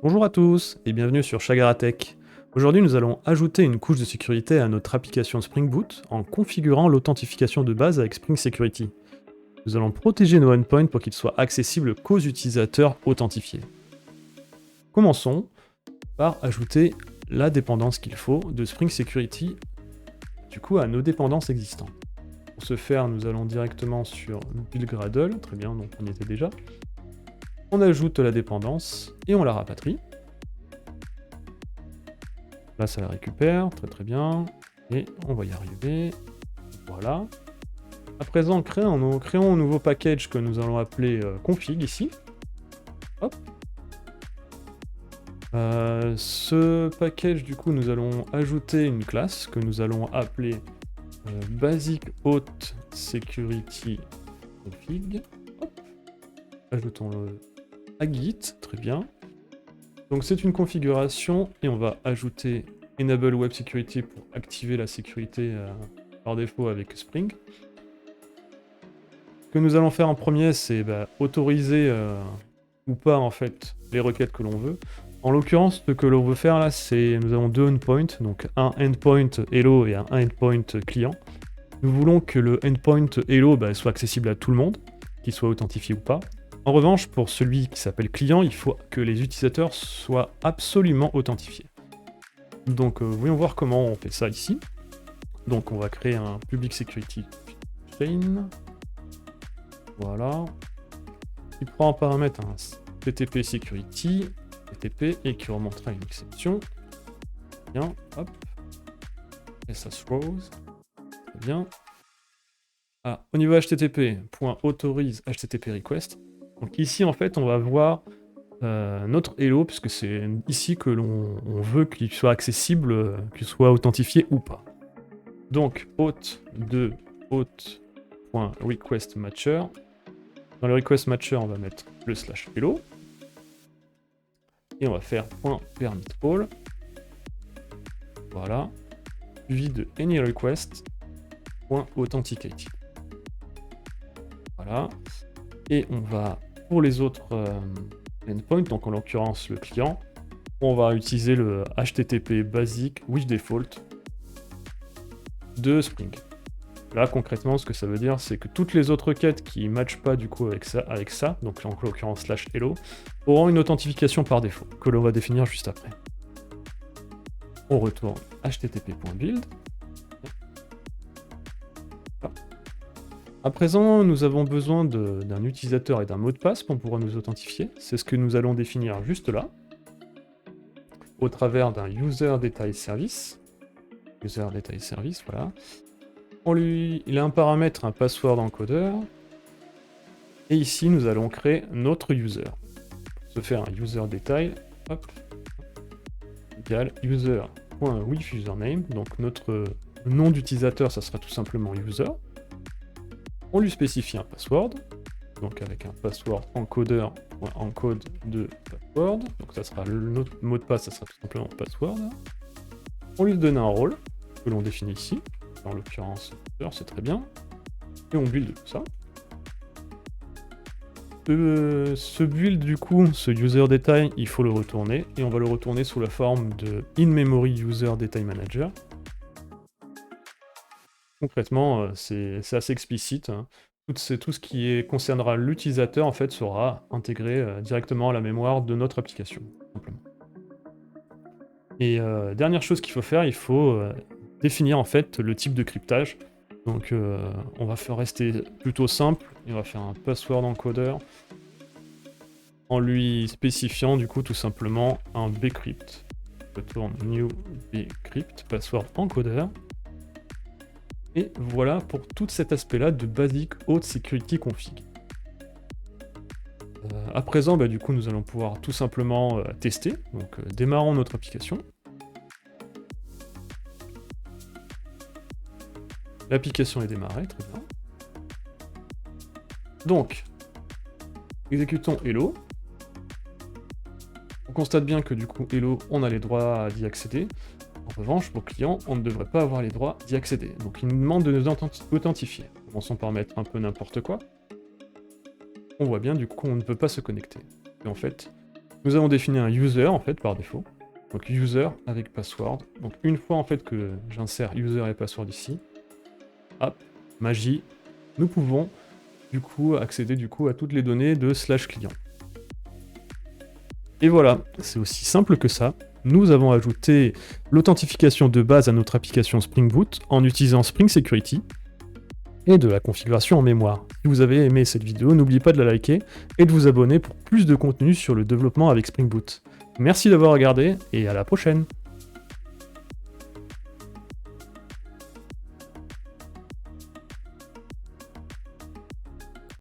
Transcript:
Bonjour à tous et bienvenue sur Chagaratech. Aujourd'hui, nous allons ajouter une couche de sécurité à notre application Spring Boot en configurant l'authentification de base avec Spring Security. Nous allons protéger nos endpoints pour qu'ils soient accessibles qu'aux utilisateurs authentifiés. Commençons par ajouter la dépendance qu'il faut de Spring Security à nos dépendances existantes. Pour ce faire, nous allons directement sur Build Gradle, très bien, donc on y était déjà. On ajoute la dépendance et on la rapatrie. Là, ça la récupère, très très bien. Et on va y arriver. Voilà. À présent, créons un nouveau package que nous allons appeler config ici. Hop. Ce package, du coup, nous allons ajouter une classe que nous allons appeler Basic Auth Security Config. Hop. Ajoutons-le à Git, très bien. Donc c'est une configuration et on va ajouter Enable Web Security pour activer la sécurité par défaut avec Spring. Ce que nous allons faire en premier, c'est autoriser ou pas en fait les requêtes que l'on veut. En l'occurrence, ce que l'on veut faire là, c'est nous avons deux endpoints, donc un endpoint Hello et un endpoint client. Nous voulons que le endpoint Hello soit accessible à tout le monde, qu'il soit authentifié ou pas. En revanche, pour celui qui s'appelle client, il faut que les utilisateurs soient absolument authentifiés. Donc voyons voir comment on fait ça ici. Donc on va créer un public security chain. Voilà. Il prend en paramètre un TTP security, TTP, et qui remontera une exception. Bien, hop. SS rows. Très bien. Ah, au niveau HTTP, .authorize HTTP request. Donc ici, en fait, on va voir notre Hello, puisque c'est ici que l'on veut qu'il soit accessible, qu'il soit authentifié ou pas. Donc, auth de auth.requestMatcher. Dans le request matcher, on va mettre le /hello. Et on va faire .permitAll. Voilà. Suivi de anyRequest.authenticated. Voilà. Et on va, pour les autres endpoints, donc en l'occurrence le client, on va utiliser le HTTP basic with default de Spring. Là, concrètement, ce que ça veut dire, c'est que toutes les autres requêtes qui ne matchent pas du coup avec ça, donc en l'occurrence /hello, auront une authentification par défaut, que l'on va définir juste après. On retourne http.build. À présent, nous avons besoin d'un utilisateur et d'un mot de passe pour pouvoir nous authentifier. C'est ce que nous allons définir juste là, au travers d'un user detail service. User detail service, voilà. Il a un paramètre, un password encodeur. Et ici, nous allons créer notre user. Pour se faire un user detail, hop, égale user.withUsername. Donc notre nom d'utilisateur, ça sera tout simplement user. On lui spécifie un password, donc avec un password encodeur.encode de password. Donc ça sera notre mot de passe, ça sera tout simplement password. On lui donne un rôle que l'on définit ici. En l'occurrence, c'est très bien. Et on build tout ça. Ce build, du coup, ce user detail, il faut le retourner. Et on va le retourner sous la forme de in-memory user detail manager. Concrètement, c'est assez explicite. Hein. Tout ce qui concernera l'utilisateur, en fait, sera intégré directement à la mémoire de notre application, simplement. Et dernière chose qu'il faut faire, il faut définir en fait le type de cryptage. Donc on va faire rester plutôt simple, et on va faire un password encodeur en lui spécifiant du coup tout simplement un bcrypt. Je retourne new bcrypt, password encodeur. Et voilà pour tout cet aspect-là de Basic Auth Security Config. À présent, du coup, nous allons pouvoir tout simplement tester. Donc démarrons notre application. L'application est démarrée, très bien. Donc, exécutons Hello. On constate bien que du coup, Hello, on a les droits d'y accéder. En revanche, pour client, on ne devrait pas avoir les droits d'y accéder. Donc il nous demande de nous authentifier. Commençons par mettre un peu n'importe quoi. On voit bien du coup on ne peut pas se connecter. Et en fait, Nous avons défini un user en fait par défaut. Donc user avec password. Donc une fois en fait que j'insère user et password ici, hop, magie, nous pouvons du coup accéder du coup à toutes les données de /client. Et voilà, c'est aussi simple que ça. Nous avons ajouté l'authentification de base à notre application Spring Boot en utilisant Spring Security et de la configuration en mémoire. Si vous avez aimé cette vidéo, n'oubliez pas de la liker et de vous abonner pour plus de contenu sur le développement avec Spring Boot. Merci d'avoir regardé et à la prochaine!